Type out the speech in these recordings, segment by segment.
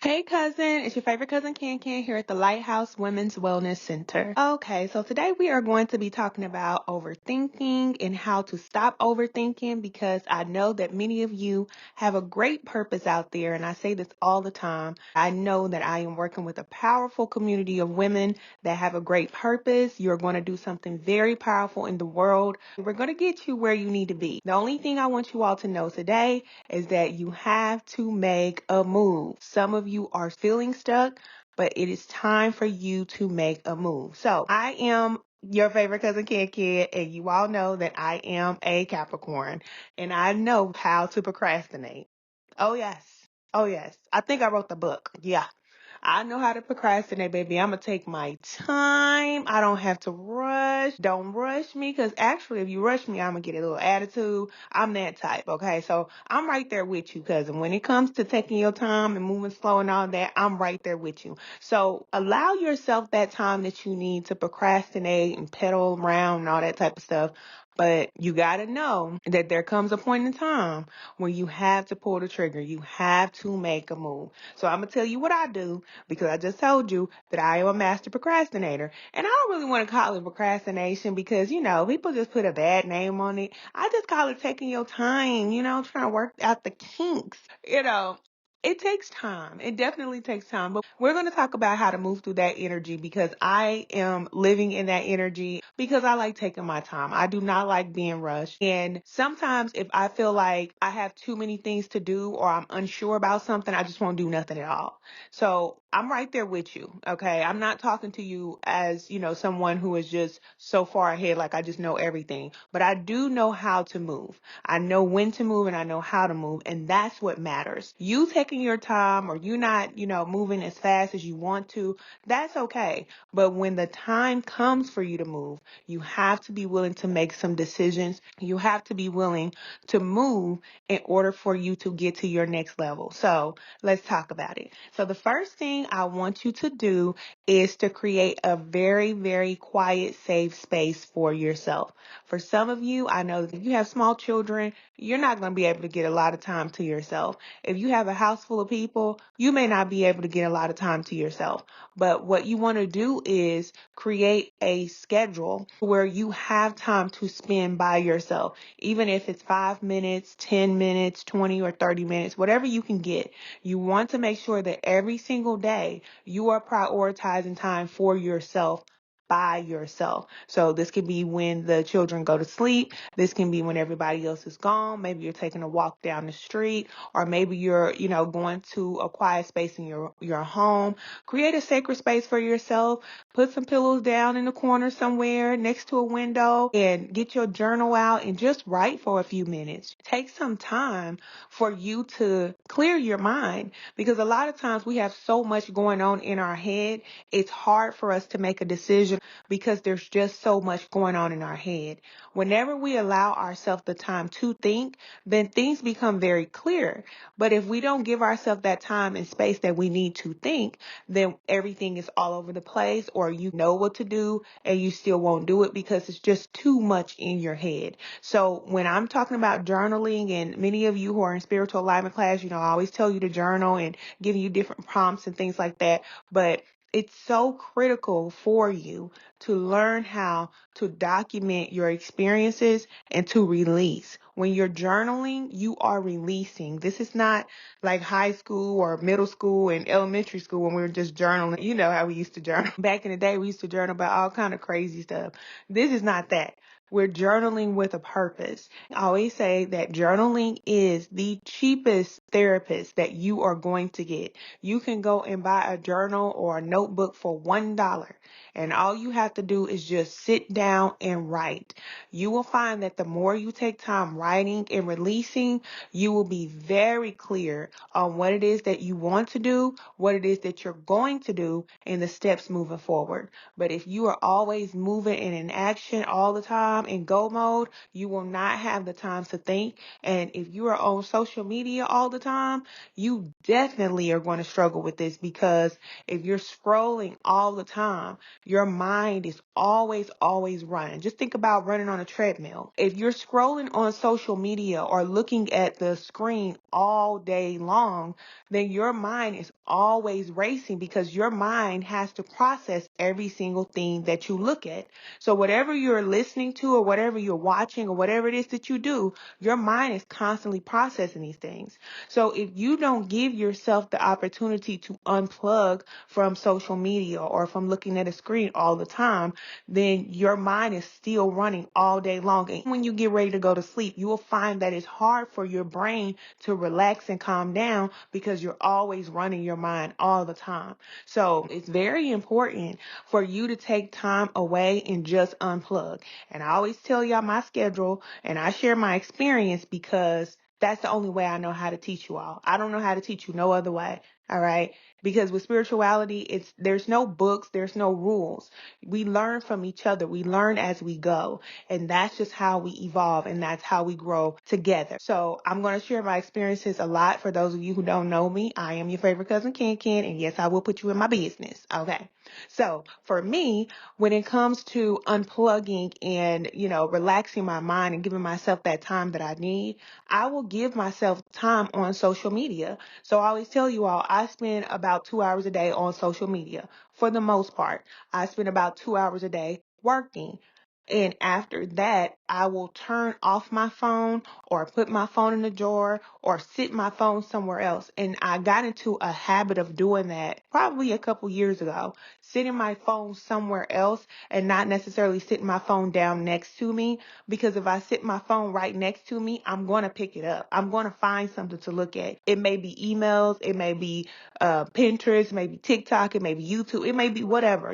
Hey cousin, it's your favorite cousin Can Can here at the Lighthouse Women's Wellness Center. Okay, so today we are going to be talking about overthinking and how to stop overthinking because I know that many of you have a great purpose out there, and I say this all the time. I know that I am working with a powerful community of women that have a great purpose. You're going to do something very powerful in the world. We're going to get you where you need to be. The only thing I want you all to know today is that you have to make a move. Some of you are feeling stuck, but it is time for you to make a move. So I am your favorite cousin Kid, and you all know that I am a Capricorn, and I know how to procrastinate. Oh yes. Oh yes. I think I wrote the book. Yeah. I know how to procrastinate, baby. I'm going to take my time. I don't have to rush. Don't rush me because actually, if you rush me, I'm going to get a little attitude. I'm that type, okay? So I'm right there with you, cousin. When it comes to taking your time and moving slow and all that, I'm right there with you. So allow yourself that time that you need to procrastinate and pedal around and all that type of stuff. But you got to know that there comes a point in time when you have to pull the trigger. You have to make a move. So I'm going to tell you what I do because I just told you that I am a master procrastinator. And I don't really want to call it procrastination because, people just put a bad name on it. I just call it taking your time, trying to work out the kinks. It takes time. It definitely takes time. But we're going to talk about how to move through that energy because I am living in that energy because I like taking my time. I do not like being rushed. And sometimes if I feel like I have too many things to do or I'm unsure about something, I just won't do nothing at all. So I'm right there with you. Okay. I'm not talking to you as, someone who is just so far ahead, like I just know everything, but I do know how to move. I know when to move and I know how to move. And that's what matters. You taking your time or you not, moving as fast as you want to, that's okay. But when the time comes for you to move, you have to be willing to make some decisions. You have to be willing to move in order for you to get to your next level. So let's talk about it. So the first thing I want you to do is to create a very, very quiet, safe space for yourself. For some of you, I know that if you have small children, you're not going to be able to get a lot of time to yourself. If you have a house full of people, you may not be able to get a lot of time to yourself. But what you want to do is create a schedule where you have time to spend by yourself, even if it's 5 minutes, 10 minutes, 20 or 30 minutes, whatever you can get. You want to make sure that every single day you are prioritizing time for yourself by yourself. So this could be when the children go to sleep. This can be when everybody else is gone. Maybe you're taking a walk down the street, or maybe you're, going to a quiet space in your home. Create a sacred space for yourself. Put some pillows down in the corner somewhere next to a window and get your journal out and just write for a few minutes. Take some time for you to clear your mind because a lot of times we have so much going on in our head. It's hard for us to make a decision because there's just so much going on in our head. Whenever we allow ourselves the time to think, then things become very clear. But if we don't give ourselves that time and space that we need to think, then everything is all over the place, or you know what to do and you still won't do it because it's just too much in your head. So when I'm talking about journaling, and many of you who are in spiritual alignment class, I always tell you to journal and give you different prompts and things like that. But it's so critical for you to learn how to document your experiences and to release. When you're journaling, you are releasing. This is not like high school or middle school and elementary school when we were just journaling. You know how we used to journal. Back in the day, we used to journal about all kind of crazy stuff. This is not that. We're journaling with a purpose. I always say that journaling is the cheapest therapist that you are going to get. You can go and buy a journal or a notebook for $1. And all you have to do is just sit down and write. You will find that the more you take time writing and releasing, you will be very clear on what it is that you want to do, what it is that you're going to do, and the steps moving forward. But if you are always moving and in action all the time, time in go mode, you will not have the time to think. And if you are on social media all the time, you definitely are going to struggle with this, because if you're scrolling all the time, your mind is always running. Just think about running on a treadmill. If you're scrolling on social media or looking at the screen all day long, then your mind is always racing, because your mind has to process every single thing that you look at. So whatever you're listening to or whatever you're watching or whatever it is that you do, your mind is constantly processing these things. So if you don't give yourself the opportunity to unplug from social media or from looking at a screen all the time, then your mind is still running all day long. And when you get ready to go to sleep, you will find that it's hard for your brain to relax and calm down, because you're always running your mind all the time. So it's very important for you to take time away and just unplug. And I always tell y'all my schedule, and I share my experience, because that's the only way I know how to teach you all. I don't know how to teach you no other way. All right. Because with spirituality, there's no books, there's no rules. We learn from each other. We learn as we go. And that's just how we evolve, and that's how we grow together. So I'm going to share my experiences a lot. For those of you who don't know me, I am your favorite cousin Ken Ken, and yes, I will put you in my business. Okay. So for me, when it comes to unplugging and, relaxing my mind and giving myself that time that I need, I will give myself time on social media. So I always tell you all, I spend about 2 hours a day on social media. For the most part, I spend about 2 hours a day working. And after that, I will turn off my phone or put my phone in the drawer or sit my phone somewhere else. And I got into a habit of doing that probably a couple years ago, sitting my phone somewhere else and not necessarily sitting my phone down next to me. Because if I sit my phone right next to me, I'm going to pick it up. I'm going to find something to look at. It may be emails, it may be Pinterest, it may be TikTok, it may be YouTube, it may be whatever,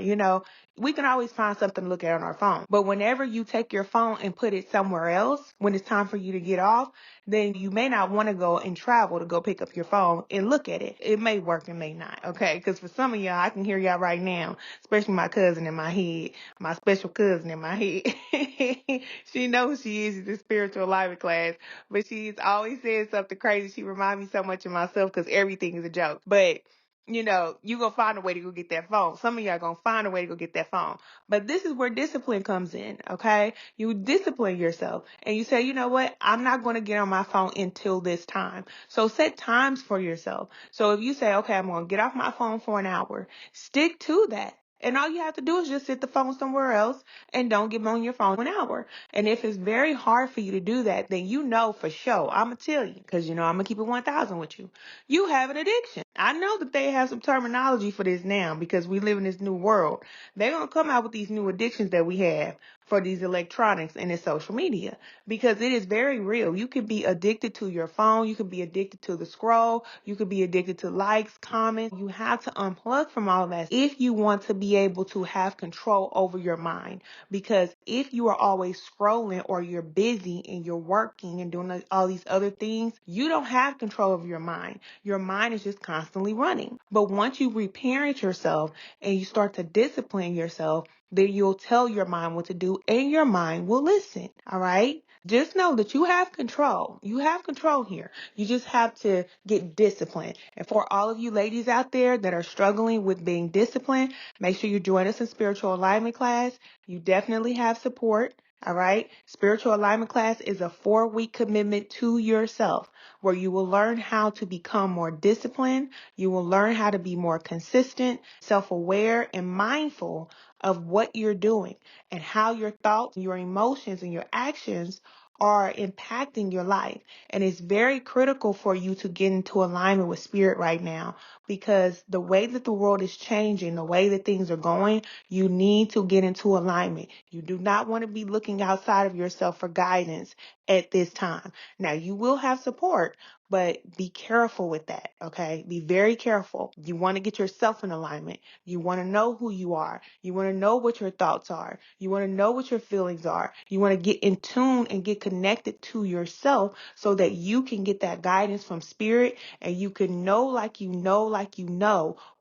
we can always find something to look at on our phone. But whenever you take your phone and put it somewhere else, when it's time for you to get off, then you may not want to go and travel to go pick up your phone and look at it. It may work, it may not. Okay. Because for some of y'all, I can hear y'all right now, especially my cousin in my head, my special cousin in my head. She knows she is the spiritual alignment class, but she's always saying something crazy. She reminds me so much of myself, because everything is a joke. But you gonna find a way to go get that phone. Some of y'all gonna find a way to go get that phone. But this is where discipline comes in, okay? You discipline yourself and you say, you know what? I'm not gonna get on my phone until this time. So set times for yourself. So if you say, okay, I'm gonna get off my phone for an hour, stick to that. And all you have to do is just sit the phone somewhere else and don't get on your phone for an hour. And if it's very hard for you to do that, then for sure, I'm going to tell you, because, I'm going to keep it 1,000 with you. You have an addiction. I know that they have some terminology for this now, because we live in this new world. They're going to come out with these new addictions that we have for these electronics and this social media, because it is very real. You could be addicted to your phone. You could be addicted to the scroll. You could be addicted to likes, comments. You have to unplug from all of that if you want to be able to have control over your mind. Because if you are always scrolling, or you're busy and you're working and doing all these other things, you don't have control of your mind. Your mind is just constantly running. But once you reparent yourself and you start to discipline yourself, then you'll tell your mind what to do and your mind will listen. All right. Just know that you have control. You have control here. You just have to get disciplined. And for all of you ladies out there that are struggling with being disciplined, make sure you join us in spiritual alignment class. You definitely have support. All right. Spiritual alignment class is a 4-week commitment to yourself, where you will learn how to become more disciplined. You will learn how to be more consistent, self-aware, and mindful of what you're doing and how your thoughts, your emotions, and your actions are impacting your life. And it's very critical for you to get into alignment with spirit right now, because the way that the world is changing, the way that things are going, you need to get into alignment. You do not want to be looking outside of yourself for guidance at this time. Now, you will have support, but be careful with that, okay? Be very careful. You want to get yourself in alignment. You want to know who you are. You want to know what your thoughts are. You want to know what your feelings are. You want to get in tune and get connected to yourself, so that you can get that guidance from spirit, and you can know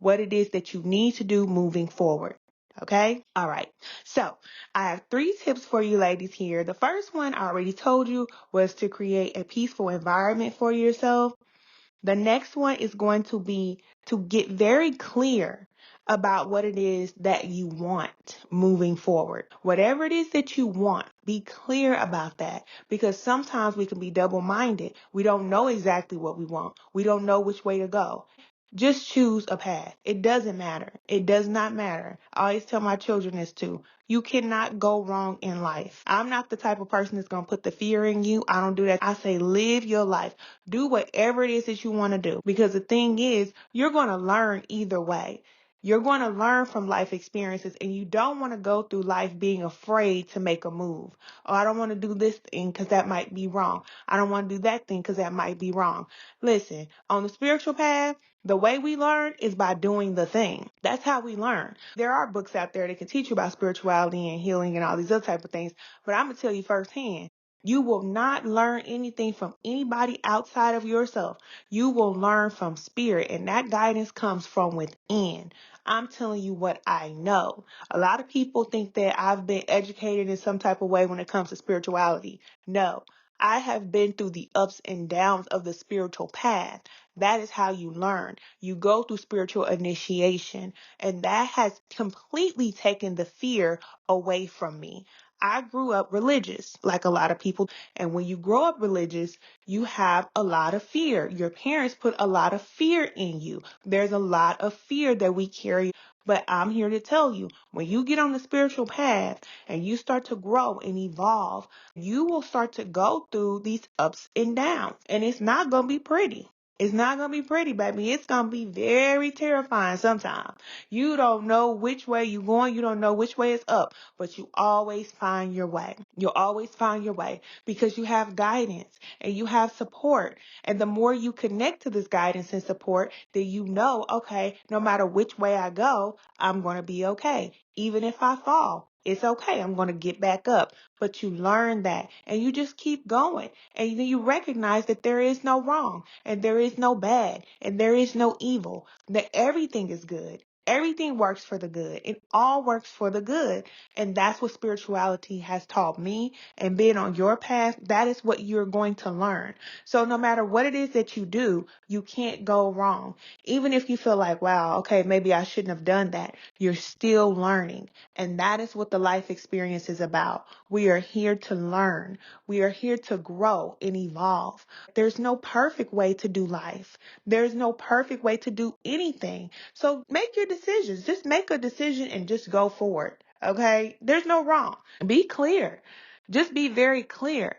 what it is that you need to do moving forward. Okay? All right. So I have 3 tips for you ladies here. The first one I already told you was to create a peaceful environment for yourself. The next one is going to be to get very clear about what it is that you want moving forward. Whatever it is that you want, be clear about that, because sometimes we can be double-minded. We don't know exactly what we want. We don't know which way to go. Just choose a path. It doesn't matter. It does not matter. I always tell my children this too. You cannot go wrong in life. I'm not the type of person that's going to put the fear in you. I don't do that. I say live your life. Do whatever it is that you want to do. Because the thing is, you're going to learn either way. You're going to learn from life experiences, and you don't want to go through life being afraid to make a move. Oh, I don't want to do this thing because that might be wrong. I don't want to do that thing because that might be wrong. Listen, on the spiritual path, the way we learn is by doing the thing. That's how we learn. There are books out there that can teach you about spirituality and healing and all these other type of things, but I'm going to tell you firsthand, you will not learn anything from anybody outside of yourself. You will learn from spirit, and that guidance comes from within. I'm telling you what I know. A lot of people think that I've been educated in some type of way when it comes to spirituality. No, I have been through the ups and downs of the spiritual path. That is how you learn. You go through spiritual initiation, and that has completely taken the fear away from me. I grew up religious, like a lot of people. And when you grow up religious, you have a lot of fear. Your parents put a lot of fear in you. There's a lot of fear that we carry. But I'm here to tell you, when you get on the spiritual path and you start to grow and evolve, you will start to go through these ups and downs. And it's not going to be pretty. It's not going to be pretty, baby. It's going to be very terrifying sometimes. You don't know which way you're going. You don't know which way is up, but you always find your way. You'll always find your way because you have guidance and you have support. And the more you connect to this guidance and support, then you know, okay, no matter which way I go, I'm going to be okay. Even if I fall, it's okay. I'm going to get back up. But you learn that and you just keep going. And then you recognize that there is no wrong and there is no bad and there is no evil, that everything is good. Everything works for the good. It all works for the good. And that's what spirituality has taught me. And being on your path, that is what you're going to learn. So no matter what it is that you do, you can't go wrong. Even if you feel like, wow, okay, maybe I shouldn't have done that. You're still learning. And that is what the life experience is about. We are here to learn. We are here to grow and evolve. There's no perfect way to do life. There's no perfect way to do anything. So make your decisions. Just make a decision and just go forward. Okay? There's no wrong. Be clear. Just be very clear.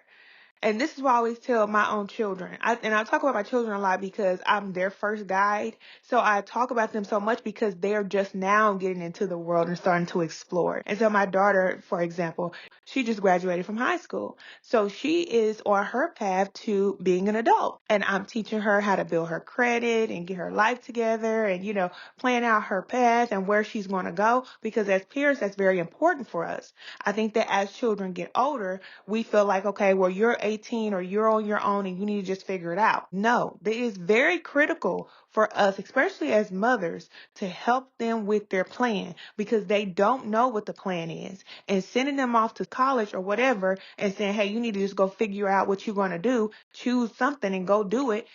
And this is what I always tell my own children. I talk about my children a lot because I'm their first guide. So I talk about them so much because they're just now getting into the world and starting to explore. And so my daughter, for example, she just graduated from high school. So she is on her path to being an adult. And I'm teaching her how to build her credit and get her life together and, plan out her path and where she's going to go. Because as parents, that's very important for us. I think that as children get older, we feel like, okay, well, you're 18 or you're on your own and you need to just figure it out. No, it is very critical for us, especially as mothers, to help them with their plan because they don't know what the plan is. And sending them off to college or whatever and saying, hey, you need to just go figure out what you're going to do, choose something and go do it.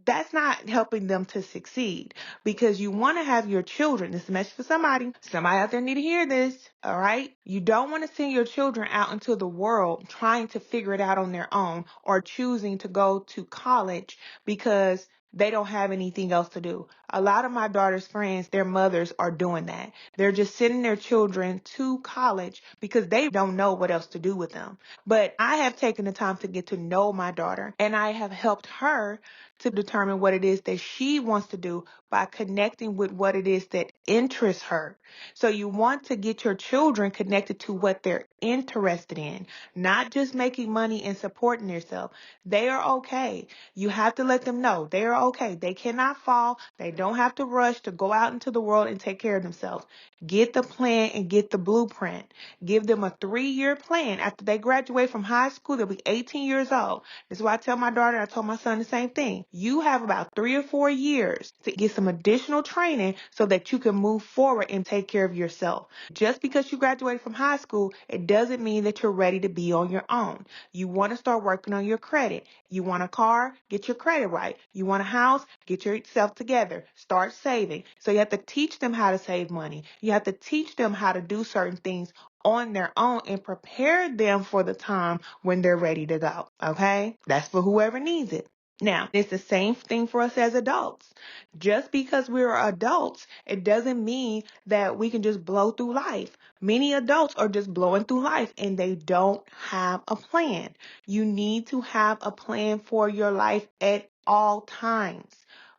That's not helping them to succeed because you want to have your children. This is a message for somebody. Somebody out there need to hear this. All right. You don't want to send your children out into the world trying to figure it out on their own or choosing to go to college because they don't have anything else to do. A lot of my daughter's friends, their mothers are doing that. They're just sending their children to college because they don't know what else to do with them. But I have taken the time to get to know my daughter and I have helped her to determine what it is that she wants to do by connecting with what it is that interests her. So you want to get your children connected to what they're interested in, not just making money and supporting themselves. They are okay. You have to let them know they are okay. They cannot fall. They don't have to rush to go out into the world and take care of themselves. Get the plan and get the blueprint. Give them a 3-year plan. After they graduate from high school, they'll be 18 years old. This is why I tell my daughter, I told my son the same thing. You have about 3 or 4 years to get some additional training so that you can move forward and take care of yourself. Just because you graduated from high school, it doesn't mean that you're ready to be on your own. You want to start working on your credit. You want a car? Get your credit right. You want a house? Get yourself together. Start saving. So you have to teach them how to save money. You have to teach them how to do certain things on their own and prepare them for the time when they're ready to go. Okay? That's for whoever needs it. Now, it's the same thing for us as adults. Just because we're adults, it doesn't mean that we can just blow through life. Many adults are just blowing through life and they don't have a plan. You need to have a plan for your life at all times.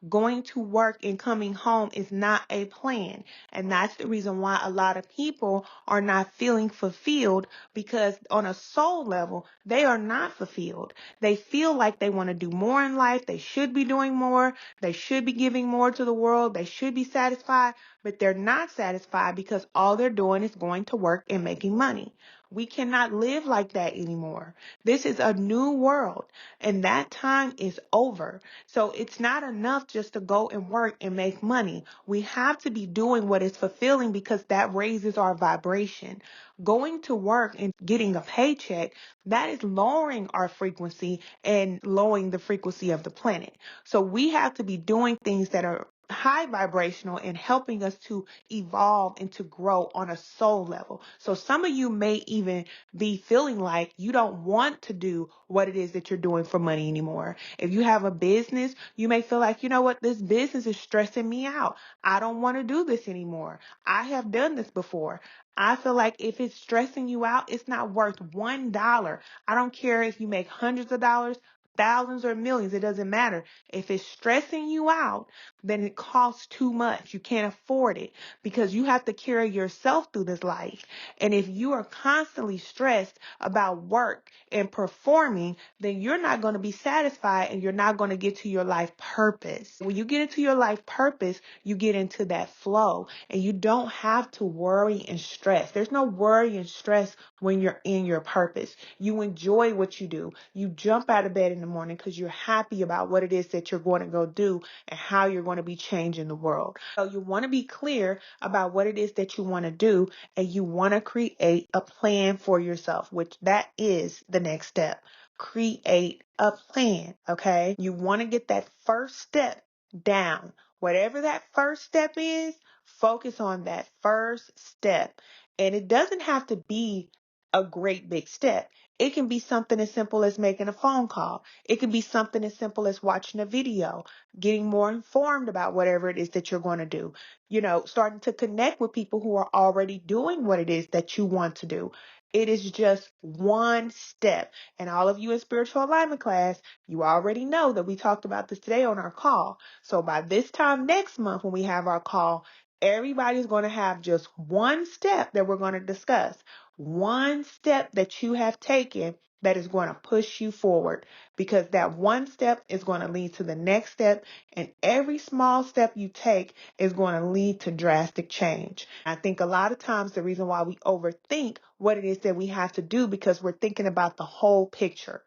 Going to work and coming home is not a plan. And that's the reason why a lot of people are not feeling fulfilled, because on a soul level, they are not fulfilled. They feel like they want to do more in life. They should be doing more. They should be giving more to the world. They should be satisfied, but they're not satisfied because all they're doing is going to work and making money. We cannot live like that anymore. This is a new world, and that time is over. So it's not enough just to go and work and make money. We have to be doing what is fulfilling because that raises our vibration. Going to work and getting a paycheck, that is lowering our frequency and lowering the frequency of the planet. So we have to be doing things that are high vibrational and helping us to evolve and to grow on a soul level. So some of you may even be feeling like you don't want to do what it is that you're doing for money anymore. If you have a business, you may feel like, you know what, this business is stressing me out. I don't want to do this anymore. I have done this before. I feel like if it's stressing you out, it's not worth $1. I don't care if you make hundreds of dollars, thousands or millions, it doesn't matter. If it's stressing you out, then it costs too much. You can't afford it because you have to carry yourself through this life. And if you are constantly stressed about work and performing, then you're not going to be satisfied and you're not going to get to your life purpose. When you get into your life purpose, you get into that flow and you don't have to worry and stress. There's no worry and stress when you're in your purpose. You enjoy what you do. You jump out of bed in the morning because you're happy about what it is that you're going to go do and how you're going to be changing the world. So you want to be clear about what it is that you want to do, and you want to create a plan for yourself, which that is the next step. Create a plan, okay? You want to get that first step down. Whatever that first step is, focus on that first step. And it doesn't have to be a great big step. It can be something as simple as making a phone call. It can be something as simple as watching a video, getting more informed about whatever it is that you're going to do. You know, starting to connect with people who are already doing what it is that you want to do. It is just one step. And all of you in spiritual alignment class, you already know that we talked about this today on our call. So by this time next month, when we have our call, everybody's going to have just one step that we're going to discuss. One step that you have taken that is going to push you forward, because that one step is going to lead to the next step, and every small step you take is going to lead to drastic change. I think a lot of times the reason why we overthink what it is that we have to do, because we're thinking about the whole picture.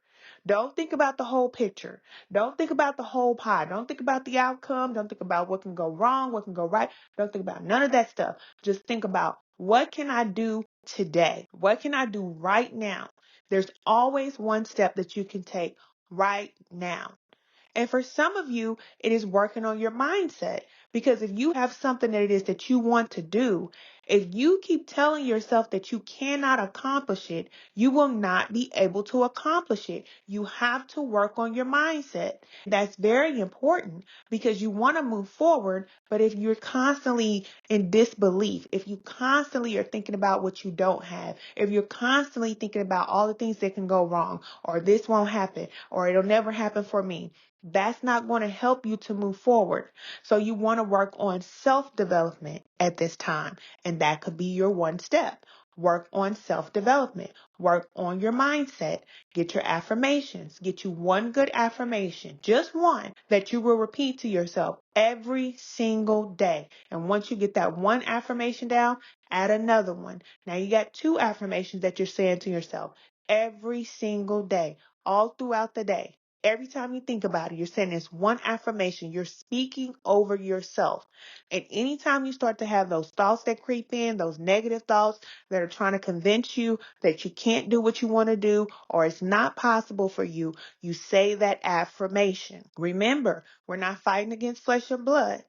Don't think about the whole picture. Don't think about the whole pie. Don't think about the outcome. Don't think about what can go wrong, what can go right. Don't think about none of that stuff. Just think about, what can I do today? What can I do right now? There's always one step that you can take right now. And for some of you, it is working on your mindset, because if you have something that it is that you want to do, if you keep telling yourself that you cannot accomplish it, you will not be able to accomplish it. You have to work on your mindset. That's very important, because you want to move forward, but if you're constantly in disbelief, if you constantly are thinking about what you don't have, if you're constantly thinking about all the things that can go wrong, or this won't happen, or it'll never happen for me, that's not going to help you to move forward. So you want to work on self-development at this time. And that could be your one step. Work on self-development. Work on your mindset. Get your affirmations. Get you one good affirmation, just one, that you will repeat to yourself every single day. And once you get that one affirmation down, add another one. Now you got two affirmations that you're saying to yourself every single day, all throughout the day. Every time you think about it, you're saying this one affirmation. You're speaking over yourself. And anytime you start to have those thoughts that creep in, those negative thoughts that are trying to convince you that you can't do what you want to do or it's not possible for you, you say that affirmation. Remember, we're not fighting against flesh and blood.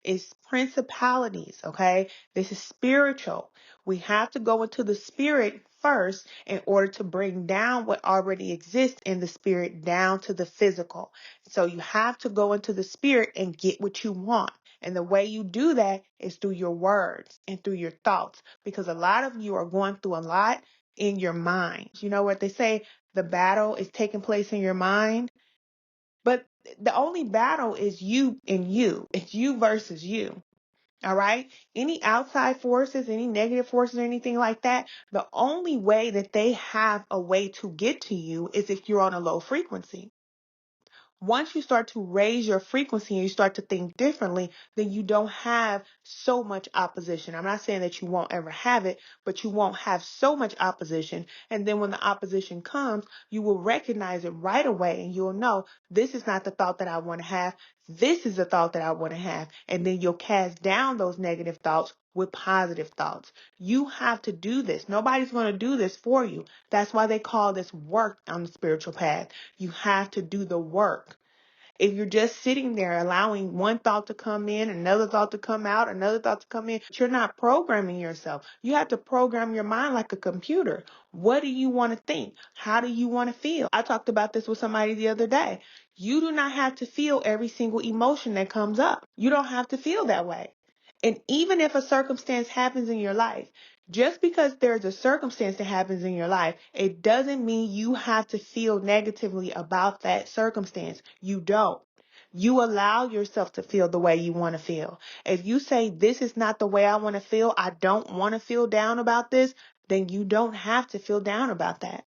It's principalities, okay? This is spiritual. We have to go into the spirit first in order to bring down what already exists in the spirit down to the physical. So you have to go into the spirit and get what you want. And the way you do that is through your words and through your thoughts, because a lot of you are going through a lot in your mind. You know what they say? The battle is taking place in your mind. But the only battle is you and you. It's you versus you. All right. Any outside forces, any negative forces, anything like that, the only way that they have a way to get to you is if you're on a low frequency. Once you start to raise your frequency and you start to think differently, then you don't have so much opposition. I'm not saying that you won't ever have it, but you won't have so much opposition. And then when the opposition comes, you will recognize it right away and you'll know this is not the thought that I want to have. This is the thought that I want to have. And then you'll cast down those negative thoughts with positive thoughts. You have to do this. Nobody's going to do this for you. That's why they call this work on the spiritual path. You have to do the work. If you're just sitting there allowing one thought to come in, another thought to come out, another thought to come in, you're not programming yourself. You have to program your mind like a computer. What do you want to think? How do you want to feel? I talked about this with somebody the other day. You do not have to feel every single emotion that comes up. You don't have to feel that way. And even if a circumstance happens in your life, just because there's a circumstance that happens in your life, it doesn't mean you have to feel negatively about that circumstance. You don't. You allow yourself to feel the way you want to feel. If you say, this is not the way I want to feel, I don't want to feel down about this, then you don't have to feel down about that.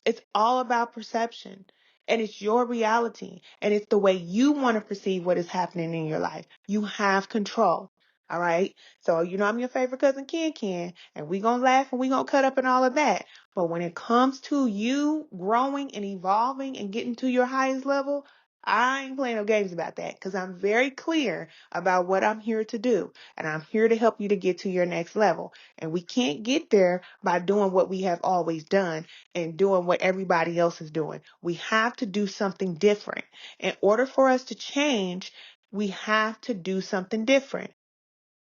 It's all about perception. And it's your reality. And it's the way you want to perceive what is happening in your life. You have control. All right. So, I'm your favorite cousin, Ken, and we going to laugh and we going to cut up and all of that. But when it comes to you growing and evolving and getting to your highest level, I ain't playing no games about that because I'm very clear about what I'm here to do. And I'm here to help you to get to your next level. And we can't get there by doing what we have always done and doing what everybody else is doing. We have to do something different. In order for us to change, we have to do something different.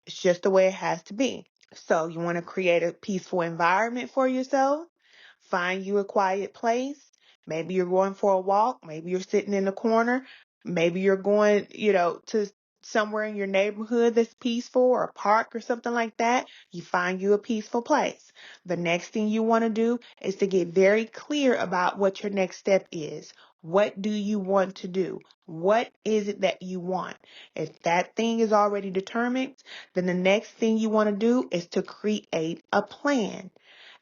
It's just the way it has to be. So you want to create a peaceful environment for yourself. Find you a quiet place. Maybe you're going for a walk. Maybe you're sitting in a corner. Maybe you're going, to somewhere in your neighborhood that's peaceful or a park or something like that. You find you a peaceful place. The next thing you want to do is to get very clear about what your next step is. What do you want to do? What is it that you want? If that thing is already determined, then the next thing you want to do is to create a plan.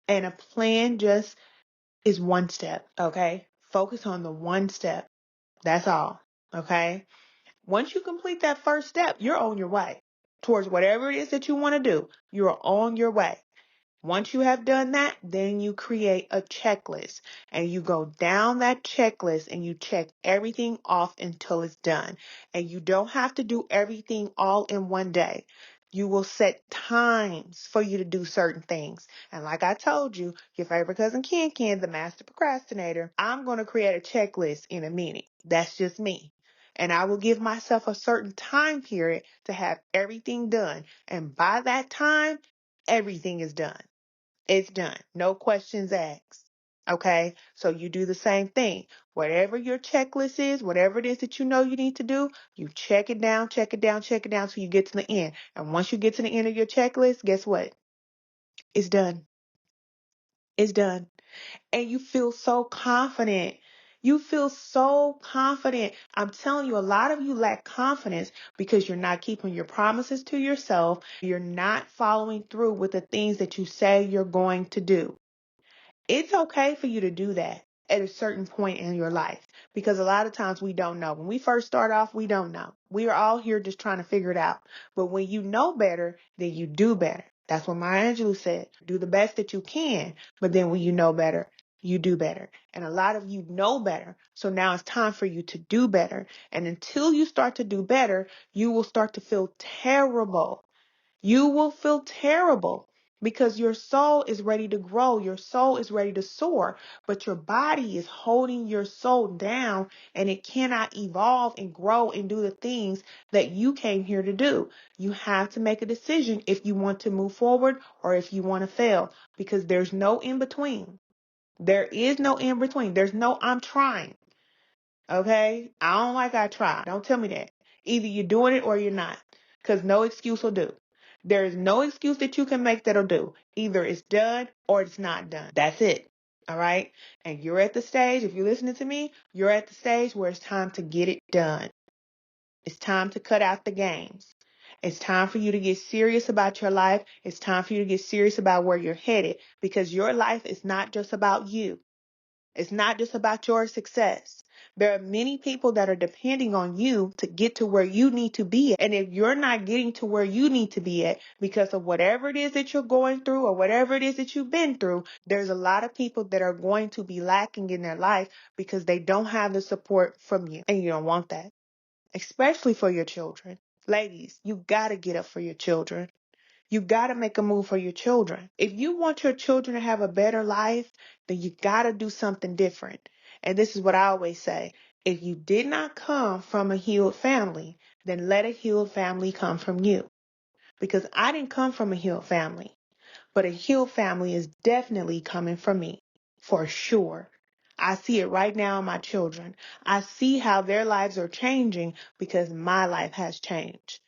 And a plan just is one step, okay? Focus on the one step. That's all, okay? Once you complete that first step, you're on your way towards whatever it is that you want to do. You're on your way. Once you have done that, then you create a checklist and you go down that checklist and you check everything off until it's done. And you don't have to do everything all in one day. You will set times for you to do certain things. And like I told you, your favorite cousin Ken, the master procrastinator, I'm going to create a checklist in a minute. That's just me. And I will give myself a certain time period to have everything done. And by that time, everything is done. It's done. No questions asked. Okay? So you do the same thing. Whatever your checklist is, whatever it is that you know you need to do, you check it down, check it down, check it down till you get to the end. And once you get to the end of your checklist, guess what? It's done. It's done. And you feel so confident. You feel so confident. I'm telling you, a lot of you lack confidence because you're not keeping your promises to yourself. You're not following through with the things that you say you're going to do. It's okay for you to do that at a certain point in your life because a lot of times we don't know. When we first start off, we don't know. We are all here just trying to figure it out. But when you know better, then you do better. That's what Maya Angelou said. Do the best that you can, but then when you know better, you do better. And a lot of you know better. So now it's time for you to do better. And until you start to do better, you will start to feel terrible. You will feel terrible because your soul is ready to grow. Your soul is ready to soar, but your body is holding your soul down and it cannot evolve and grow and do the things that you came here to do. You have to make a decision if you want to move forward or if you want to fail, because there's no in between. There is no in between. There's no I'm trying. Okay? I don't like I try. Don't tell me that. Either you're doing it or you're not. Because no excuse will do. There is no excuse that you can make that'll do. Either it's done or it's not done. That's it. All right? And you're at the stage, if you're listening to me, you're at the stage where it's time to get it done. It's time to cut out the games. It's time for you to get serious about your life. It's time for you to get serious about where you're headed, because your life is not just about you. It's not just about your success. There are many people that are depending on you to get to where you need to be at. And if you're not getting to where you need to be at because of whatever it is that you're going through or whatever it is that you've been through, there's a lot of people that are going to be lacking in their life because they don't have the support from you. And you don't want that, especially for your children. Ladies, you got to get up for your children. You got to make a move for your children. If you want your children to have a better life, then you got to do something different. And this is what I always say. If you did not come from a healed family, then let a healed family come from you. Because I didn't come from a healed family, but a healed family is definitely coming from me, for sure. I see it right now in my children. I see how their lives are changing because my life has changed.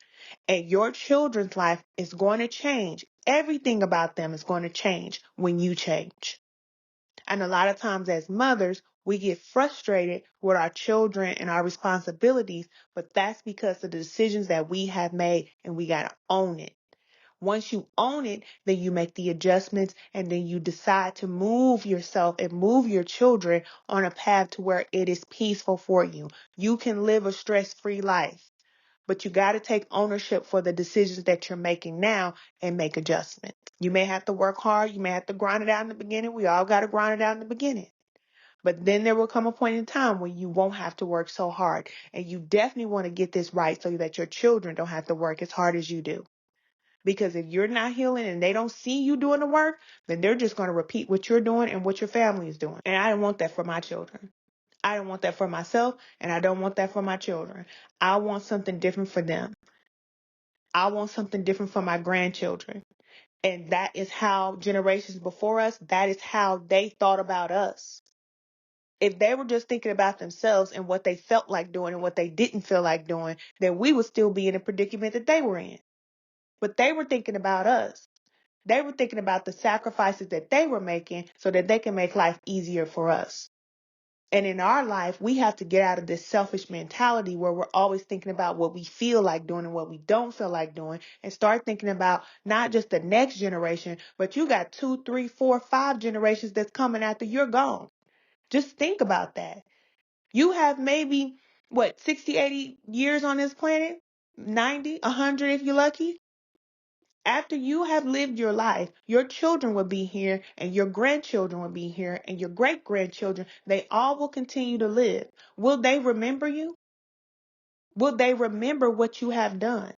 And your children's life is going to change. Everything about them is going to change when you change. And a lot of times as mothers, we get frustrated with our children and our responsibilities, but that's because of the decisions that we have made, and we got to own it. Once you own it, then you make the adjustments, and then you decide to move yourself and move your children on a path to where it is peaceful for you. You can live a stress-free life. But you got to take ownership for the decisions that you're making now and make adjustments. You may have to work hard. You may have to grind it out in the beginning. We all got to grind it out in the beginning. But then there will come a point in time when you won't have to work so hard. And you definitely want to get this right so that your children don't have to work as hard as you do. Because if you're not healing and they don't see you doing the work, then they're just going to repeat what you're doing and what your family is doing. And I don't want that for my children. I don't want that for myself, and I don't want that for my children. I want something different for them. I want something different for my grandchildren. And that is how generations before us, that is how they thought about us. If they were just thinking about themselves and what they felt like doing and what they didn't feel like doing, then we would still be in the predicament that they were in. But they were thinking about us. They were thinking about the sacrifices that they were making so that they can make life easier for us. And in our life, we have to get out of this selfish mentality where we're always thinking about what we feel like doing and what we don't feel like doing, and start thinking about not just the next generation, but you got 2, 3, 4, 5 generations that's coming after you're gone. Just think about that. You have maybe, 60, 80 years on this planet? 90, 100 if you're lucky? After you have lived your life, your children will be here and your grandchildren will be here and your great grandchildren. They all will continue to live. Will they remember you? Will they remember what you have done?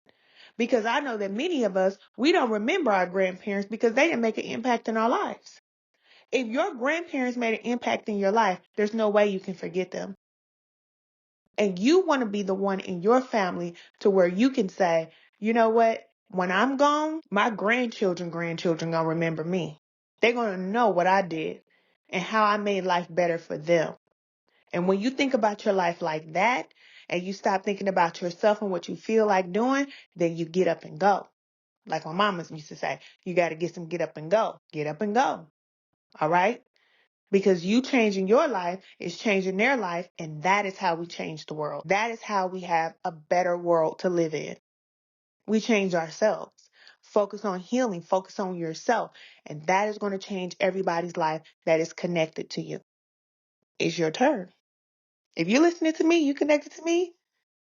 Because I know that many of us, we don't remember our grandparents because they didn't make an impact in our lives. If your grandparents made an impact in your life, there's no way you can forget them. And you want to be the one in your family to where you can say, you know what? When I'm gone, my grandchildren gonna remember me. They're gonna know what I did and how I made life better for them. And when you think about your life like that, and you stop thinking about yourself and what you feel like doing, then you get up and go. Like my mama used to say, you got to get some get up and go. Get up and go. All right? Because you changing your life is changing their life, and that is how we change the world. That is how we have a better world to live in. We change ourselves. Focus on healing. Focus on yourself. And that is going to change everybody's life that is connected to you. It's your turn. If you're listening to me, you connected to me,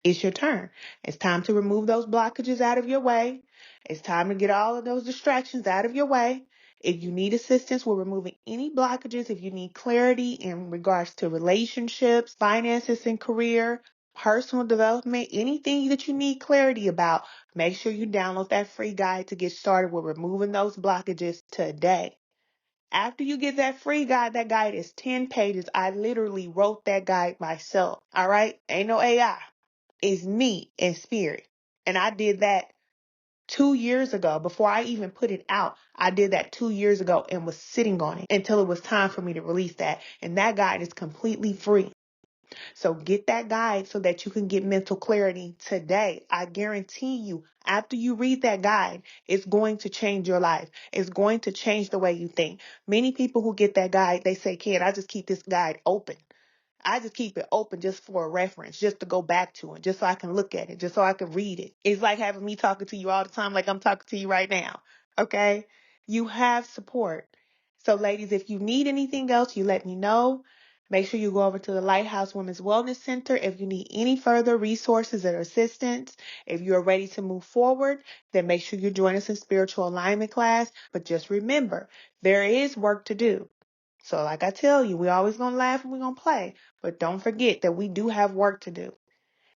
it's your turn. It's time to remove those blockages out of your way. It's time to get all of those distractions out of your way. If you need assistance with removing any blockages, if you need clarity in regards to relationships, finances, and career, personal development, anything that you need clarity about, make sure you download that free guide to get started with removing those blockages today. After you get that free guide, that guide is 10 pages. I literally wrote that guide myself. All right? Ain't no AI. It's me in spirit. And I did that 2 years ago. Before I even put it out, I did that 2 years ago and was sitting on it until it was time for me to release that. And that guide is completely free. So get that guide so that you can get mental clarity today. I guarantee you, after you read that guide, it's going to change your life. It's going to change the way you think. Many people who get that guide, they say, "Kid, I just keep this guide open. I just keep it open just for a reference, just to go back to it, just so I can look at it, just so I can read it." It's like having me talking to you all the time, like I'm talking to you right now. Okay? You have support. So, ladies, if you need anything else, you let me know. Make sure you go over to the Lighthouse Women's Wellness Center if you need any further resources or assistance. If you are ready to move forward, then make sure you join us in spiritual alignment class. But just remember, there is work to do. So like I tell you, we always gonna laugh and we're gonna play. But don't forget that we do have work to do.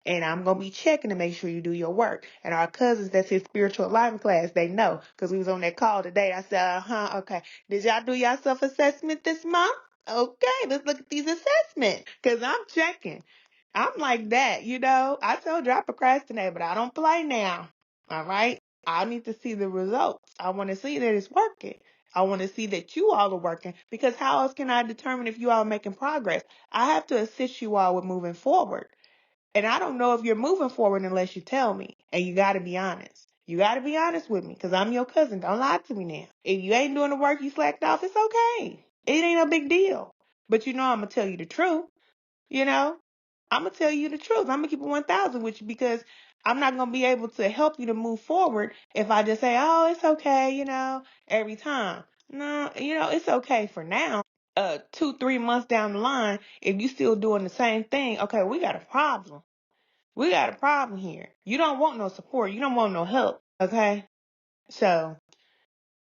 And I'm gonna be checking to make sure you do your work. And our cousins that's in spiritual alignment class, they know. Because we was on that call today. I said, okay. Did y'all do y'all self-assessment this month? Okay, let's look at these assessments. Because I'm checking. I'm like that, you know. I told you I procrastinate, but I don't play now. All right? I need to see the results. I want to see that it's working. I want to see that you all are working, because how else can I determine if you all are making progress? I have to assist you all with moving forward. And I don't know if you're moving forward unless you tell me. And you got to be honest. You got to be honest with me, because I'm your cousin. Don't lie to me now. If you ain't doing the work, you slacked off, it's okay. It ain't a big deal. But you know I'm going to tell you the truth. You know, I'm going to tell you the truth. I'm going to keep it 1,000 with you, because I'm not going to be able to help you to move forward if I just say, "Oh, it's okay," every time. No, it's okay for now. 2, 3 months down the line, if you still doing the same thing, okay, we got a problem. We got a problem here. You don't want no support. You don't want no help. Okay? So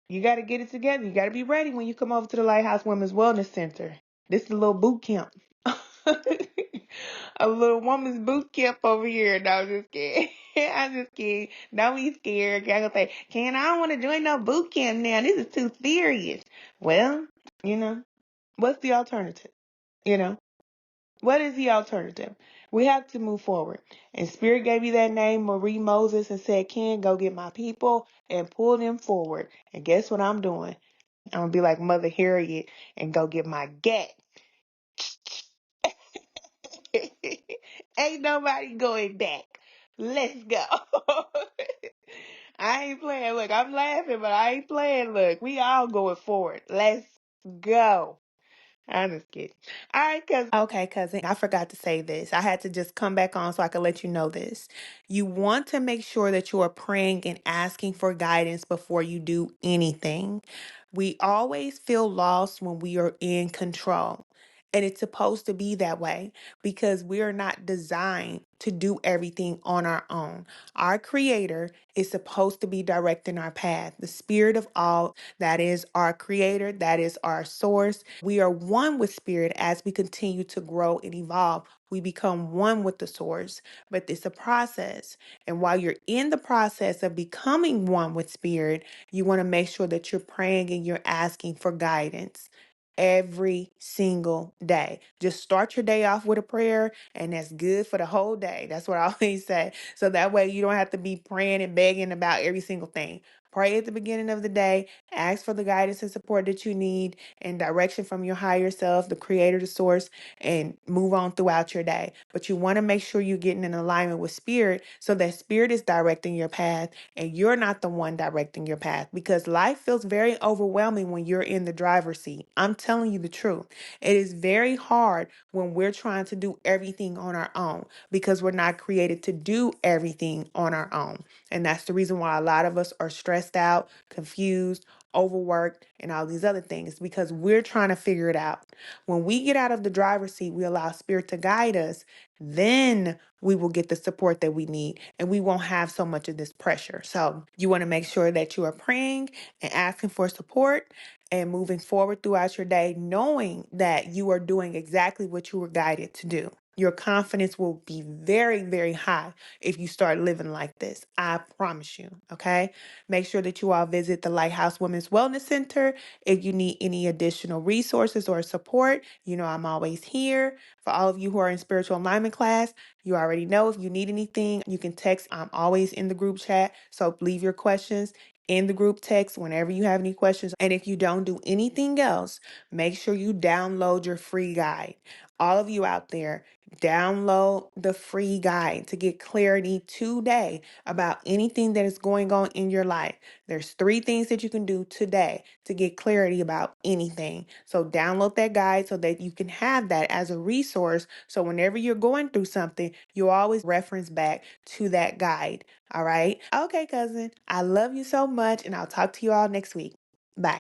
you got to get it together. You got to be ready when you come over to the Lighthouse Women's Wellness Center. This is a little boot camp. A little woman's boot camp over here. No, I'm just kidding. I'm just kidding. Don't be scared. I'm going to say, "Ken, I don't want to join no boot camp now. This is too serious." Well, you know, what's the alternative? You know? What is the alternative? We have to move forward. And Spirit gave you that name, Marie Moses, and said, "Ken, go get my people and pull them forward." And guess what I'm doing? I'm going to be like Mother Harriet and go get my gat. Ain't nobody going back. Let's go. I ain't playing. Look, I'm laughing, but I ain't playing. Look, we all going forward. Let's go. I'm just kidding. All right, cousin. Okay, cousin, I forgot to say this. I had to just come back on so I could let you know this. You want to make sure that you are praying and asking for guidance before you do anything. We always feel lost when we are in control. And it's supposed to be that way, because we are not designed to do everything on our own. Our Creator is supposed to be directing our path. The Spirit of all, that is our Creator, that is our source. We are one with Spirit. As we continue to grow and evolve, we become one with the source. But it's a process. And while you're in the process of becoming one with Spirit, you want to make sure that you're praying and you're asking for guidance every single day. Just start your day off with a prayer, and that's good for the whole day. That's what I always say. So that way you don't have to be praying and begging about every single thing. Pray at the beginning of the day, ask for the guidance and support that you need and direction from your higher self, the Creator, the source, and move on throughout your day. But you want to make sure you're getting in alignment with Spirit, so that Spirit is directing your path and you're not the one directing your path, because life feels very overwhelming when you're in the driver's seat. I'm telling you the truth. It is very hard when we're trying to do everything on our own, because we're not created to do everything on our own. And that's the reason why a lot of us are stressed stressed out, confused, overworked, and all these other things because we're trying to figure it out. When we get out of the driver's seat, we allow Spirit to guide us, then we will get the support that we need and we won't have so much of this pressure. So you want to make sure that you are praying and asking for support and moving forward throughout your day, knowing that you are doing exactly what you were guided to do. Your confidence will be very, very high if you start living like this. I promise you. Okay. Make sure that you all visit the Lighthouse Women's Wellness Center. If you need any additional resources or support, you know I'm always here. For all of you who are in spiritual alignment class, you already know if you need anything, you can text. I'm always in the group chat. So leave your questions in the group text whenever you have any questions. And if you don't do anything else, make sure you download your free guide. All of you out there, download the free guide to get clarity today about anything that is going on in your life. There's 3 things that you can do today to get clarity about anything. So download that guide so that you can have that as a resource. So whenever you're going through something, you'll always reference back to that guide. All right. Okay, cousin. I love you so much, and I'll talk to you all next week.